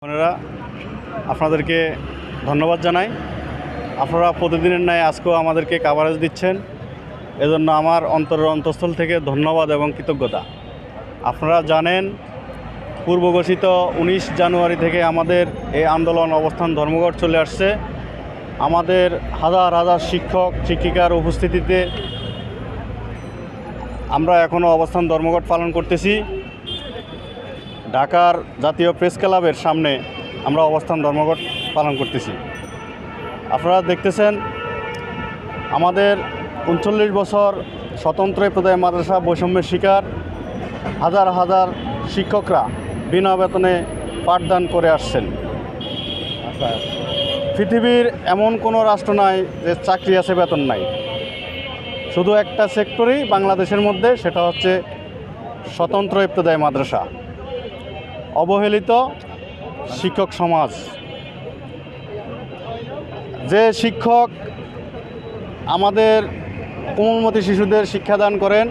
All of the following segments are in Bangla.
বোনেরা, আপনাদেরকে ধন্যবাদ জানাই। আপনারা প্রতিদিনের ন্যায় আজকেও আমাদেরকে কাভারেজ দিচ্ছেন, এজন্য আমার অন্তরের অন্তঃস্থল থেকে ধন্যবাদ এবং কৃতজ্ঞতা। আপনারা জানেন, পূর্ব ঘোষিত 19 জানুয়ারি থেকে আমাদের এই আন্দোলন অবস্থান ধর্মঘট চলে আসছে। আমাদের হাজার হাজার শিক্ষক শিক্ষিকার উপস্থিতিতে আমরা এখনও অবস্থান ধর্মঘট পালন করতেছি। ঢাকার জাতীয় প্রেস ক্লাবের সামনে আমরা অবস্থান ধর্মঘট পালন করতেছি। আপনারা দেখতেছেন, আমাদের 39 বছর স্বতন্ত্র ইবতেদায়ী মাদ্রাসা বৈষম্যের শিকার হাজার হাজার শিক্ষকরা বিনা বেতনে পাঠদান করে আসছেন। পৃথিবীর এমন কোনো রাষ্ট্র নাই যে চাকরি আছে বেতন নাই। শুধু একটা সেক্টরই বাংলাদেশের মধ্যে, সেটা হচ্ছে স্বতন্ত্র ইবতেদায়ী মাদ্রাসা। অবহেলিত শিক্ষক সমাজ, যে শিক্ষক আমাদের কোমলমতি শিশুদের শিক্ষাদান করেন,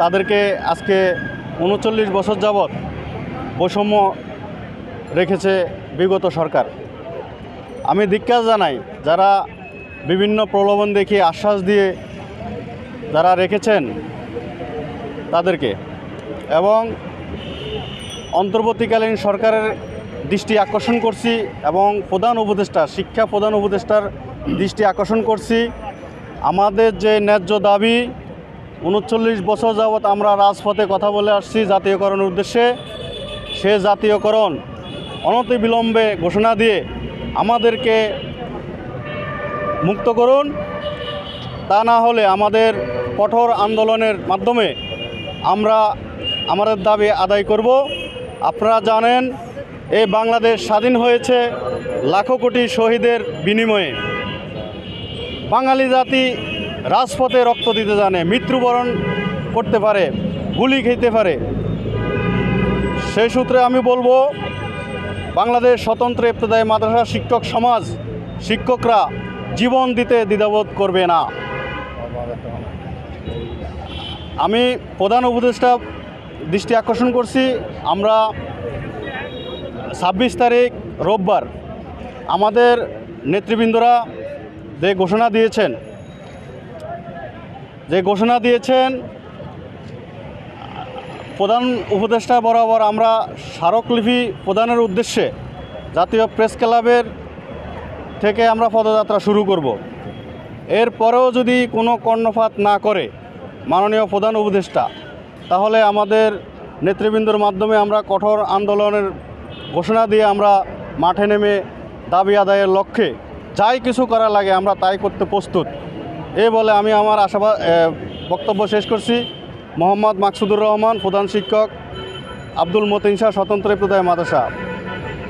তাদেরকে আজকে 39 বছর যাবৎ বৈষম্য রেখেছে বিগত সরকার। আমি ধিক্কার জানাই যারা বিভিন্ন প্রলোভন দেখিয়ে আশ্বাস দিয়ে যারা রেখেছেন তাদেরকে, এবং অন্তর্বর্তীকালীন সরকারের দৃষ্টি আকর্ষণ করছি এবং প্রধান উপদেষ্টা, শিক্ষা প্রধান উপদেষ্টার দৃষ্টি আকর্ষণ করছি। আমাদের যে ন্যায্য দাবি 39 বছর যাবৎ আমরা রাজপথে কথা বলে আসছি জাতীয়করণের উদ্দেশ্যে, সে জাতীয়করণ অনতিবিলম্বে ঘোষণা দিয়ে আমাদেরকে মুক্ত করুন। তা না হলে আমাদের কঠোর আন্দোলনের মাধ্যমে আমরা আমাদের দাবি আদায় করব। আপনারা জানেন, এই বাংলাদেশ স্বাধীন হয়েছে লাখো কোটি শহীদের বিনিময়ে। বাঙালি জাতি রাজপথে রক্ত দিতে জানে, মৃত্যুবরণ করতে পারে, গুলি খেতে পারে। সেই সূত্রে আমি বলবো, বাংলাদেশ স্বতন্ত্র ইবতেদায়ী মাদ্রাসা শিক্ষক সমাজ, শিক্ষকরা জীবন দিতে দ্বিধাবোধ করবে না। আমি প্রধান উপদেষ্টা দৃষ্টি আকর্ষণ করছি, আমরা 26 তারিখ রোববার আমাদের নেতৃবৃন্দরা যে ঘোষণা দিয়েছেন প্রধান উপদেষ্টা বরাবর আমরা স্মারকলিপি প্রদানের উদ্দেশ্যে জাতীয় প্রেস ক্লাবের থেকে আমরা পদযাত্রা শুরু করব। এরপরেও যদি কোনো কর্ণপাত না করে মাননীয় প্রধান উপদেষ্টা, তাহলে আমাদের নেতৃবৃন্দর মাধ্যমে আমরা কঠোর আন্দোলনের ঘোষণা দিয়ে আমরা মাঠে নেমে দাবি আদায়ের লক্ষ্যে যাই কিছু করা লাগে আমরা তাই করতে প্রস্তুত। এই বলে আমি আমার বক্তব্য শেষ করছি। মোহাম্মদ মাকসুদুর রহমান, প্রধান শিক্ষক, আব্দুল মতিন শাহ, স্বতন্ত্র ইবতেদায়ী মাদ্রাসা।